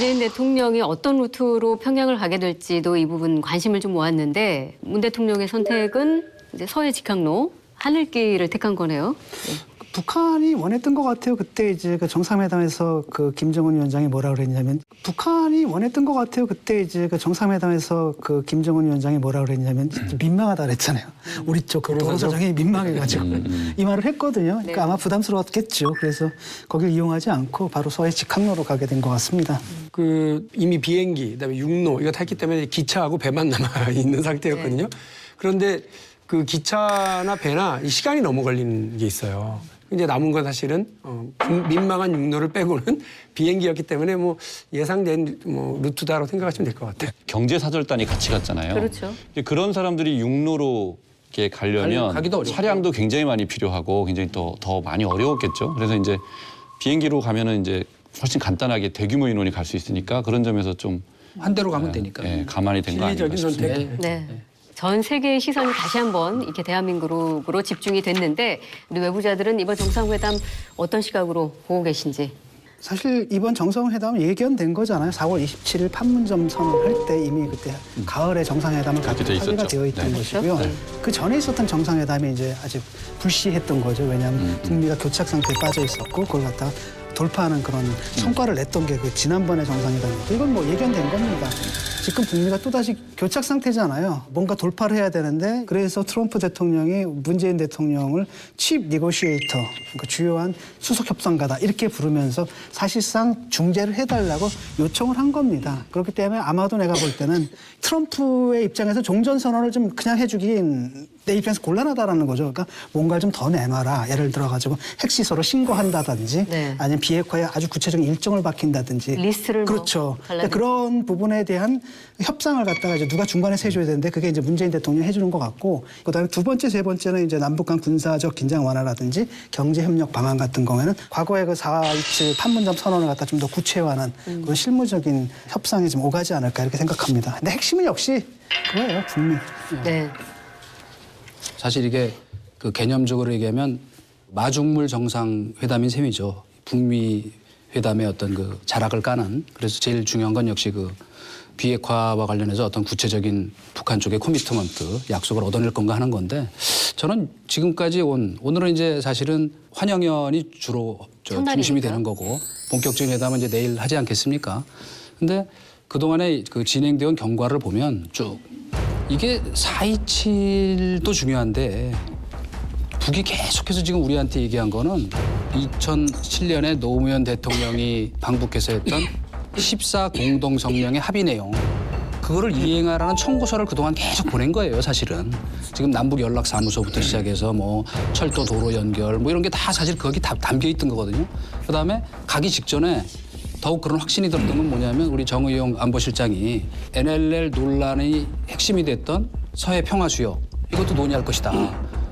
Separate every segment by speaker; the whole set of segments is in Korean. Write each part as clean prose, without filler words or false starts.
Speaker 1: 문재인 대통령이 어떤 루트로 평양을 가게 될지도 이 부분 관심을 좀 모았는데 문 대통령의 선택은 이제 서해 직항로 하늘길을 택한 거네요.
Speaker 2: 북한이 원했던 것 같아요. 그때 이제 그 정상회담에서 그 김정은 위원장이 뭐라 그랬냐면 북한이 원했던 것 같아요. 그때 이제 그 정상회담에서 그 김정은 위원장이 뭐라 그랬냐면 민망하다 그랬잖아요. 우리 쪽 동서정이 민망해가지고 이 말을 했거든요. 그러니까
Speaker 1: 네.
Speaker 2: 아마 부담스러웠겠죠. 그래서 거길 이용하지 않고 바로 서해 직항로로 가게 된 것 같습니다.
Speaker 3: 그 이미 비행기, 그다음에 육로 이거 탔기 때문에 기차하고 배만 남아 있는 상태였거든요.
Speaker 1: 네.
Speaker 3: 그런데 그 기차나 배나 이 시간이 너무 걸리는 게 있어요. 이제 남은 건 사실은 민망한 육로를 빼고는 비행기였기 때문에 뭐 예상된 뭐 루트다라고 생각하시면 될 것 같아요.
Speaker 4: 경제사절단이 같이 갔잖아요.
Speaker 1: 그렇죠.
Speaker 4: 그런 사람들이 육로로 이렇게 가려면
Speaker 3: 가기도 어렵고.
Speaker 4: 차량도 굉장히 많이 필요하고 굉장히 더 많이 어려웠겠죠. 그래서 이제 비행기로 가면은 이제 훨씬 간단하게 대규모 인원이 갈 수 있으니까 그런 점에서 좀
Speaker 3: 한 대로 가면 되니까.
Speaker 4: 가만히 된 거 아닌가
Speaker 3: 실리적인
Speaker 4: 싶습니다.
Speaker 3: 선택.
Speaker 1: 네. 전 세계의 시선이 다시 한번 이렇게 대한민국으로 집중이 됐는데 우리 외부자들은 이번 정상회담 어떤 시각으로 보고 계신지.
Speaker 2: 사실 이번 정상회담은 예견된 거잖아요. 4월 27일 판문점 선언할 때 이미 그때 가을에 정상회담을 갖기로
Speaker 4: 돼
Speaker 2: 합의가
Speaker 4: 있었죠.
Speaker 2: 되어 있던
Speaker 4: 네.
Speaker 2: 것이고요.
Speaker 1: 그렇죠?
Speaker 2: 그 전에 있었던 정상회담이 이제 아직 불시했던 거죠. 왜냐하면 북미가 교착 상태에 빠져 있었고 그걸 갖다가 돌파하는 그런 성과를 냈던 게 그 지난번의 정상회담이고 이건 뭐 예견된 겁니다. 지금 북미가 또다시 교착 상태잖아요. 뭔가 돌파를 해야 되는데 그래서 트럼프 대통령이 문재인 대통령을 칩 니고시에이터, 그러니까 주요한 수석 협상가다 이렇게 부르면서 사실상 중재를 해달라고 요청을 한 겁니다. 그렇기 때문에 아마도 내가 볼 때는 트럼프의 입장에서 종전선언을 좀 그냥 해주긴 내 입장에서 곤란하다라는 거죠. 그러니까 뭔가를 좀 더 내놔라. 예를 들어가지고 핵시설을 신고한다든지
Speaker 1: 네.
Speaker 2: 아니면 비핵화에 아주 구체적인 일정을 밝힌다든지
Speaker 1: 리스트를 뭐
Speaker 2: 그렇죠.
Speaker 1: 갈라내-
Speaker 2: 그런 부분에 대한 협상을 갖다가 이제 누가 중간에서 해줘야 되는데 그게 이제 문재인 대통령이 해주는 것 같고 그다음에 두 번째, 세 번째는 이제 남북 간 군사적 긴장 완화라든지 경제 협력 방안 같은 경우에는 과거에 그 4.27 판문점 선언을 갖다 좀 더 구체화하는 그런 실무적인 협상이 좀 오가지 않을까 이렇게 생각합니다. 근데 핵심은 역시 그거예요, 북미.
Speaker 1: 네.
Speaker 5: 사실 이게 그 개념적으로 얘기하면 마중물 정상회담인 셈이죠. 북미 회담의 어떤 그 자락을 까는. 그래서 제일 중요한 건 역시 그 비핵화와 관련해서 어떤 구체적인 북한 쪽의 코미트먼트, 약속을 얻어낼 건가 하는 건데 저는 지금까지 오늘은 이제 사실은 환영연이 주로
Speaker 1: 첫날이니까.
Speaker 5: 중심이 되는 거고 본격적인 회담은 이제 내일 하지 않겠습니까? 근데 그동안에 그 진행되어 온 경과를 보면 쭉 이게 4.27도 중요한데 북이 계속해서 지금 우리한테 얘기한 거는 2007년에 노무현 대통령이 방북해서 했던 14 공동성명의 합의 내용 그거를 이행하라는 청구서를 그동안 계속 보낸 거예요, 사실은. 지금 남북 연락 사무소부터 시작해서 뭐 철도 도로 연결 뭐 이런 게 다 사실 거기 다 담겨 있던 거거든요. 그다음에 가기 직전에 더욱 그런 확신이 들었던 건 뭐냐면 우리 정의용 안보실장이 NLL 논란의 핵심이 됐던 서해 평화 수요 이것도 논의할 것이다.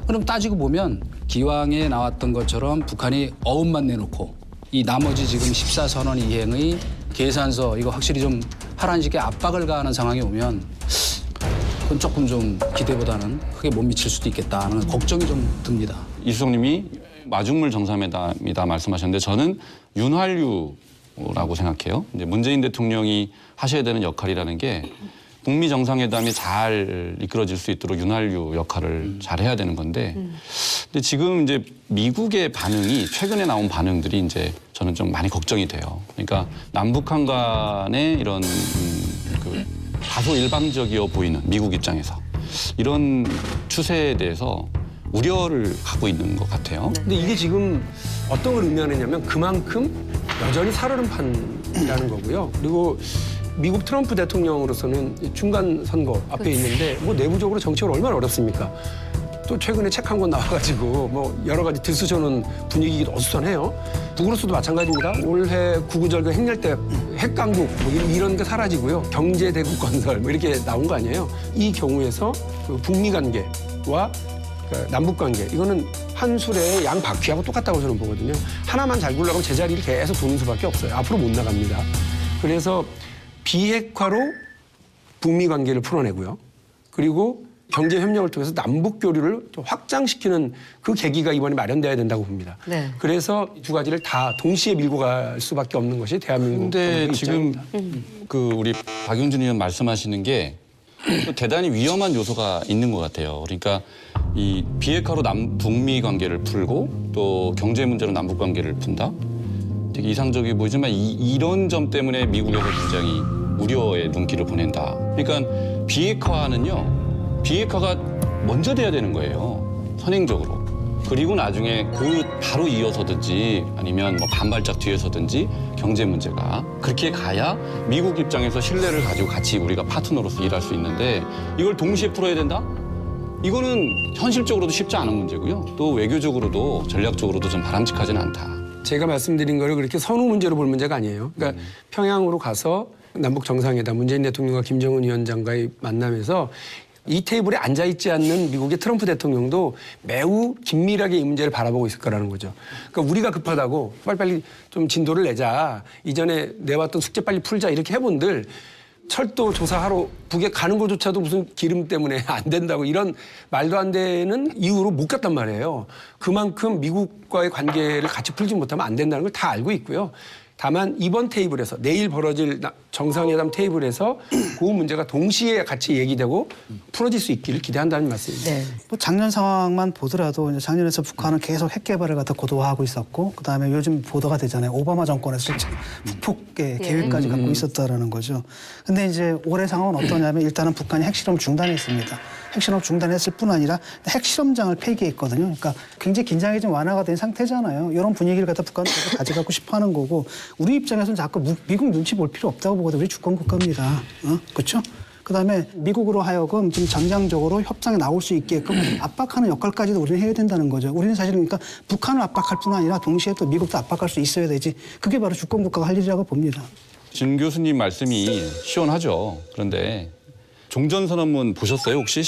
Speaker 5: 그럼 따지고 보면 기왕에 나왔던 것처럼 북한이 어음만 내놓고 이 나머지 지금 14선언 이행의 계산서 이거 확실히 좀 하라는 식의 압박을 가하는 상황이 오면 그건 조금 좀 기대보다는 크게 못 미칠 수도 있겠다 하는 걱정이 좀 듭니다.
Speaker 4: 이수석님이 마중물 정상회담이다 말씀하셨는데 저는 윤활유라고 생각해요. 이제 문재인 대통령이 하셔야 되는 역할이라는 게 북미 정상회담이 잘 이끌어질 수 있도록 윤활유 역할을 잘 해야 되는 건데, 근데 지금 이제 미국의 반응이 최근에 나온 반응들이 이제 저는 좀 많이 걱정이 돼요. 그러니까 남북한 간의 이런 그 다소 일방적이어 보이는 미국 입장에서 이런 추세에 대해서 우려를 갖고 있는 것 같아요.
Speaker 3: 근데 이게 지금 어떤 걸 의미하느냐면 그만큼 여전히 살얼음판이라는 거고요. 그리고 미국 트럼프 대통령으로서는 중간 선거 앞에 있는데 뭐 내부적으로 정책을 얼마나 어렵습니까? 또 최근에 책 한 권 나와가지고 뭐 여러 가지 들쑤셔놓은 분위기가 어수선해요. 북으로서도 마찬가지입니다. 올해 구구절교 핵열 때 핵강국 뭐 이런 게 사라지고요. 경제대국 건설 뭐 이렇게 나온 거 아니에요. 이 경우에서 그 북미 관계와 그 남북 관계 이거는 한 술의 양 바퀴하고 똑같다고 저는 보거든요. 하나만 잘 굴러가면 제자리를 계속 도는 수밖에 없어요. 앞으로 못 나갑니다. 그래서 비핵화로 북미 관계를 풀어내고요. 그리고 경제 협력을 통해서 남북 교류를 좀 확장시키는 그 계기가 이번에 마련돼야 된다고 봅니다.
Speaker 1: 네.
Speaker 3: 그래서 두 가지를 다 동시에 밀고 갈 수밖에 없는 것이 대한민국
Speaker 4: 근데
Speaker 3: 정부의
Speaker 4: 지금
Speaker 3: 입장입니다.
Speaker 4: 그 우리 박용준 의원 말씀하시는 게 또 대단히 위험한 요소가 있는 것 같아요. 그러니까 이 비핵화로 북미 관계를 풀고 또 경제 문제로 남북 관계를 푼다. 되게 이상적이 보이지만 이런 점 때문에 미국에서 굉장히 우려의 눈길을 보낸다. 그러니까 비핵화가 먼저 돼야 되는 거예요. 선행적으로. 그리고 나중에 그 바로 이어서든지 아니면 뭐 반발짝 뒤에서든지 경제 문제가 그렇게 가야 미국 입장에서 신뢰를 가지고 같이 우리가 파트너로서 일할 수 있는데 이걸 동시에 풀어야 된다? 이거는 현실적으로도 쉽지 않은 문제고요. 또 외교적으로도 전략적으로도 좀 바람직하지는 않다.
Speaker 3: 제가 말씀드린 거를 그렇게 선후 문제로 볼 문제가 아니에요. 그러니까 평양으로 가서 남북 정상회담 문재인 대통령과 김정은 위원장과의 만남에서 이 테이블에 앉아있지 않는 미국의 트럼프 대통령도 매우 긴밀하게 이 문제를 바라보고 있을 거라는 거죠. 그러니까 우리가 급하다고 빨리빨리 좀 진도를 내자. 이전에 내왔던 숙제 빨리 풀자 이렇게 해본들 철도 조사하러 북에 가는 것조차도 무슨 기름 때문에 안 된다고 이런 말도 안 되는 이유로 못 갔단 말이에요. 그만큼 미국과의 관계를 같이 풀지 못하면 안 된다는 걸 다 알고 있고요. 다만 이번 테이블에서 내일 벌어질 정상회담 테이블에서 그 문제가 동시에 같이 얘기되고 풀어질 수 있기를 기대한다는 말씀입니다.
Speaker 1: 네.
Speaker 2: 뭐 작년 상황만 보더라도 이제 작년에서 북한은 계속 핵 개발을 갖다 고도화하고 있었고 그다음에 요즘 보도가 되잖아요. 오바마 정권에서 실제 북폭의 계획까지 갖고 있었다라는 거죠. 근데 이제 올해 상황은 어떠냐면 일단은 북한이 핵실험 중단했습니다. 핵실험 중단했을 뿐 아니라 핵실험장을 폐기했거든요. 그러니까 굉장히 긴장이 좀 완화가 된 상태잖아요. 이런 분위기를 갖다 북한은 계속 가져가고 싶어하는 거고 우리 입장에서는 자꾸 미국 눈치 볼 필요 없다고 보거든요. 우리 주권 국가입니다. 그렇죠? 그다음에 미국으로 하여금 좀 정량적으로 협상에 나올 수 있게끔 압박하는 역할까지도 우리는 해야 된다는 거죠. 우리는 사실 그러니까 북한을 압박할 뿐 아니라 동시에 또 미국도 압박할 수 있어야 되지. 그게 바로 주권 국가가 할 일이라고 봅니다.
Speaker 4: 진 교수님 말씀이 시원하죠. 그런데 종전선언문 보셨어요? 혹시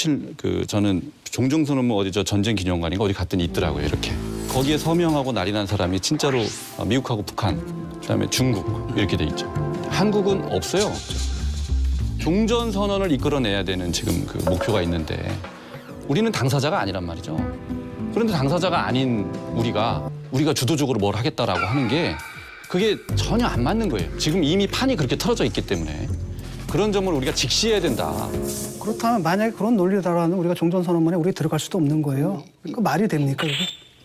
Speaker 4: 저는 종전선언문 어디 전쟁 기념관인가 어디 갔더니 있더라고요. 이렇게 거기에 서명하고 날이 난 사람이 진짜로 미국하고 북한, 그다음에 중국 이렇게 돼 있죠. 한국은 없어요. 종전선언을 이끌어내야 되는 지금 그 목표가 있는데 우리는 당사자가 아니란 말이죠. 그런데 당사자가 아닌 우리가 주도적으로 뭘 하겠다라고 하는 게 그게 전혀 안 맞는 거예요. 지금 이미 판이 그렇게 틀어져 있기 때문에. 그런 점을 우리가 직시해야 된다.
Speaker 2: 그렇다면 만약에 그런 논리다라는 우리가 종전선언문에 우리 들어갈 수도 없는 거예요. 그 말이 됩니까 이게?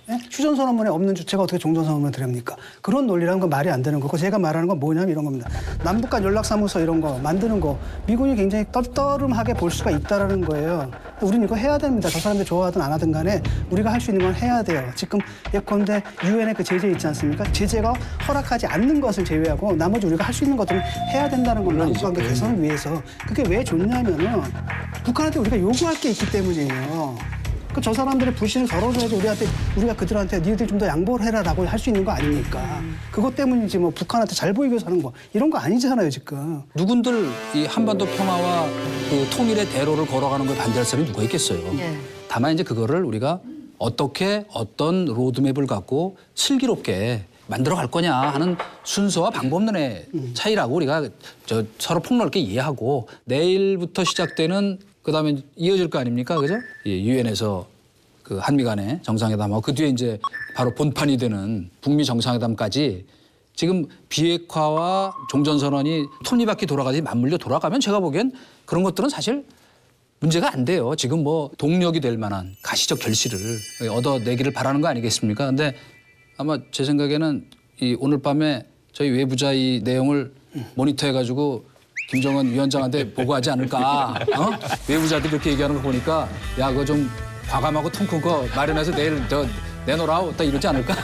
Speaker 2: 예? 휴전선언문에 없는 주체가 어떻게 종전선언문에 들어갑니까? 그런 논리라는 건 말이 안 되는 거고 제가 말하는 건 뭐냐면 이런 겁니다. 남북 간 연락사무소 이런 거 만드는 거 미군이 굉장히 떨떠름하게 볼 수가 있다라는 거예요. 우리는 이거 해야 됩니다. 저 사람들이 좋아하든 안 하든 간에 우리가 할 수 있는 건 해야 돼요. 지금 예컨대 유엔의 그 제재 있지 않습니까? 제재가 허락하지 않는 것을 제외하고 나머지 우리가 할 수 있는 것들은 해야 된다는 겁니다. 남북관계 개선을 위해서. 그게 왜 좋냐면은 북한한테 우리가 요구할 게 있기 때문이에요. 저 사람들의 불신을 덜어줘야지 우리가 그들한테 니들 좀 더 양보를 해라라고 할 수 있는 거 아닙니까? 그것 때문이지 뭐 북한한테 잘 보이기 위해서 하는 거 이런 거 아니잖아요 지금.
Speaker 5: 누군들 이 한반도 평화와 그 통일의 대로를 걸어가는 걸 반대할 사람이 누가 있겠어요.
Speaker 1: 네.
Speaker 5: 다만 이제 그거를 우리가 어떻게 어떤 로드맵을 갖고 슬기롭게 만들어 갈 거냐 하는 순서와 방법론의 차이라고 우리가 서로 폭넓게 이해하고 내일부터 시작되는 그다음에 이어질 거 아닙니까, 그죠? 유엔에서 그 한미 간의 정상회담하고 그 뒤에 이제 바로 본판이 되는 북미 정상회담까지 지금 비핵화와 종전선언이 톱니바퀴 돌아가지 맞물려 돌아가면 제가 보기엔 그런 것들은 사실 문제가 안 돼요. 지금 뭐 동력이 될 만한 가시적 결실을 얻어내기를 바라는 거 아니겠습니까? 근데 아마 제 생각에는 이 오늘 밤에 저희 외부자 이 내용을 모니터해가지고 김정은 위원장한테 보고하지 않을까. 외부자들이 그렇게 얘기하는 거 보니까 야 그거 좀 과감하고 통 큰 거 마련해서 내일 내놓으라 딱 이러지 않을까?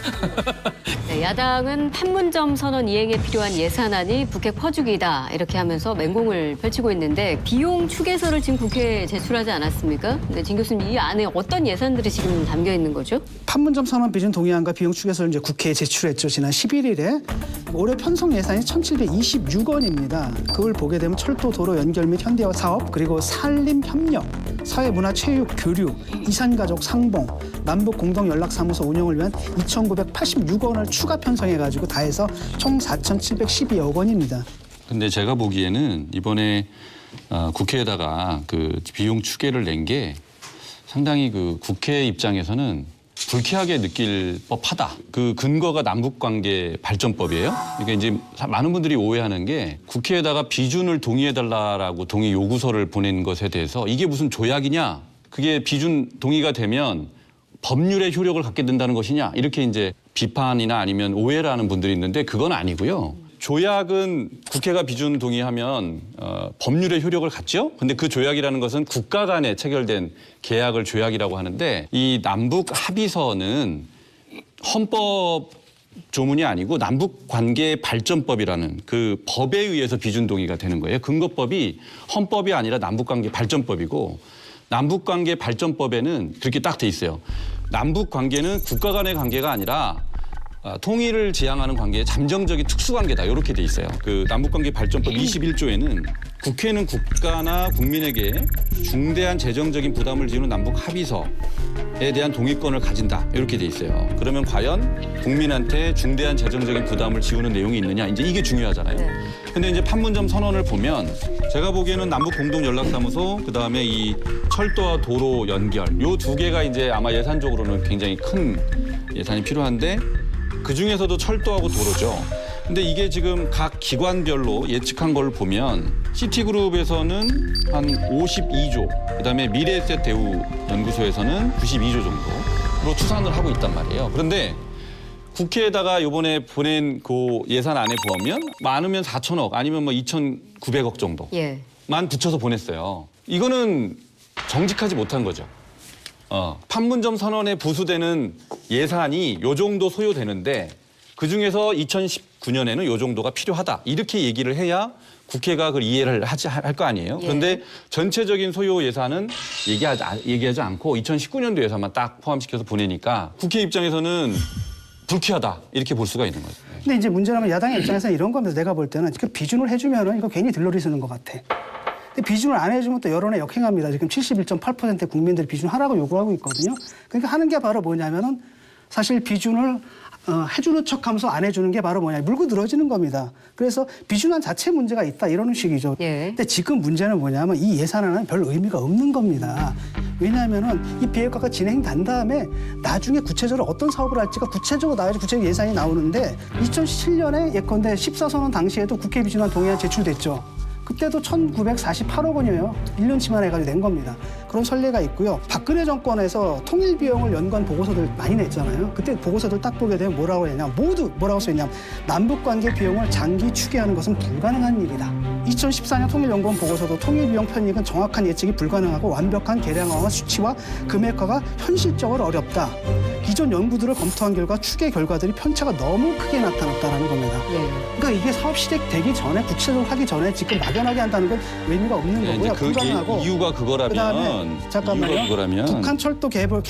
Speaker 1: 네, 야당은 판문점 선언 이행에 필요한 예산안이 북핵 퍼주기다 이렇게 하면서 맹공을 펼치고 있는데 비용 추계서를 지금 국회에 제출하지 않았습니까? 근데 진 교수님 이 안에 어떤 예산들이 지금 담겨 있는 거죠?
Speaker 2: 판문점 선언 비준 동의안과 비용 추계서를 이제 국회에 제출했죠. 지난 11일에 올해 편성 예산이 1,726원입니다. 그걸 보게 되면 철도, 도로 연결 및 현대화 사업, 그리고 산림 협력, 사회문화 체육 교류, 이산가족 상봉, 남북 공동 연락사무소 운영을 위한 2,986원을 추가 편성해가지고 다 해서 총 4,712억 원입니다.
Speaker 4: 근데 제가 보기에는 이번에 국회에다가 그 비용 추계를 낸 게 상당히 그 국회 입장에서는 불쾌하게 느낄 법하다. 그 근거가 남북관계 발전법이에요. 그러니까 이제 많은 분들이 오해하는 게 국회에다가 비준을 동의해달라라고 동의 요구서를 보낸 것에 대해서 이게 무슨 조약이냐? 그게 비준 동의가 되면 법률의 효력을 갖게 된다는 것이냐? 이렇게 이제 비판이나 아니면 오해를 하는 분들이 있는데 그건 아니고요. 조약은 국회가 비준 동의하면 법률의 효력을 갖죠. 근데 그 조약이라는 것은 국가 간에 체결된 계약을 조약이라고 하는데 이 남북 합의서는 헌법 조문이 아니고 남북관계 발전법이라는 그 법에 의해서 비준 동의가 되는 거예요. 근거법이 헌법이 아니라 남북관계 발전법이고 남북관계 발전법에는 그렇게 딱 돼 있어요. 남북관계는 국가 간의 관계가 아니라 통일을 지향하는 관계의 잠정적인 특수관계다. 이렇게 돼 있어요. 그 남북관계 발전법 21조에는 국회는 국가나 국민에게 중대한 재정적인 부담을 지우는 남북 합의서에 대한 동의권을 가진다. 이렇게 돼 있어요. 그러면 과연 국민한테 중대한 재정적인 부담을 지우는 내용이 있느냐. 이제 이게 중요하잖아요. 근데 이제 판문점 선언을 보면 제가 보기에는 남북 공동 연락사무소 그다음에 이 철도와 도로 연결 요 두 개가 이제 아마 예산적으로는 굉장히 큰 예산이 필요한데 그 중에서도 철도하고 도로죠. 근데 이게 지금 각 기관별로 예측한 걸 보면 시티그룹에서는 한 52조, 그다음에 미래에셋 대우 연구소에서는 92조 정도로 추산을 하고 있단 말이에요. 그런데 국회에다가 이번에 보낸 그 예산안에 보면 많으면 4천억 아니면 뭐 2,900억 정도만 붙여서 보냈어요. 이거는 정직하지 못한 거죠. 판문점 선언에 부수되는 예산이 요 정도 소요되는데 그중에서 2019년에는 요 정도가 필요하다. 이렇게 얘기를 해야 국회가 그걸 이해를 할 거 아니에요. 그런데 전체적인 소요 예산은 얘기하지 않고 2019년도 예산만 딱 포함시켜서 보내니까 국회 입장에서는 불쾌하다. 이렇게 볼 수가 있는 거죠.
Speaker 2: 근데 이제 문제는 야당의 입장에서는 이런 겁니다. 내가 볼 때는 그 비준을 해주면은 이거 괜히 들러리 쓰는 것 같아. 근데 비준을 안 해주면 또 여론에 역행합니다. 지금 71.8% 국민들이 비준하라고 요구하고 있거든요. 그러니까 하는 게 바로 뭐냐면은 사실 비준을 해주는 척하면서 안 해주는 게 바로 뭐냐 물고 늘어지는 겁니다. 그래서 비준안 자체 문제가 있다 이런 식이죠. 근데 지금 문제는 뭐냐면 이 예산안은 별 의미가 없는 겁니다. 왜냐하면은 이 비핵화가 진행된 다음에 나중에 구체적으로 어떤 사업을 할지가 구체적으로 나와야지 구체적 예산이 나오는데 2017년에 예컨대 14선언 당시에도 국회 비준안 동의안 제출됐죠. 그때도 1,948억 원이에요. 1년치만 해가지고 낸 겁니다. 그런 선례가 있고요. 박근혜 정권에서 통일 비용을 연관 보고서들 많이 냈잖아요. 그때 보고서들 딱 보게 되면 뭐라고 했냐. 모두 뭐라고 써있냐. 남북관계 비용을 장기 추계하는 것은 불가능한 일이다. 2014년 통일연구원 보고서도 통일 비용 편익은 정확한 예측이 불가능하고 완벽한 계량화와 수치와 금액화가 현실적으로 어렵다. 기존 연구들을 검토한 결과 추계 결과들이 편차가 너무 크게 나타났다는 겁니다. 그러니까 이게 사업 시작되기 전에 구체적으로 하기 전에 지금 막연하게 한다는 건 의미가 없는 거고요. 불가능하고.
Speaker 4: 이유가 그거라면
Speaker 2: 그다음에 잠깐만요.
Speaker 4: 이유가 그거라면
Speaker 2: 북한 철도 개발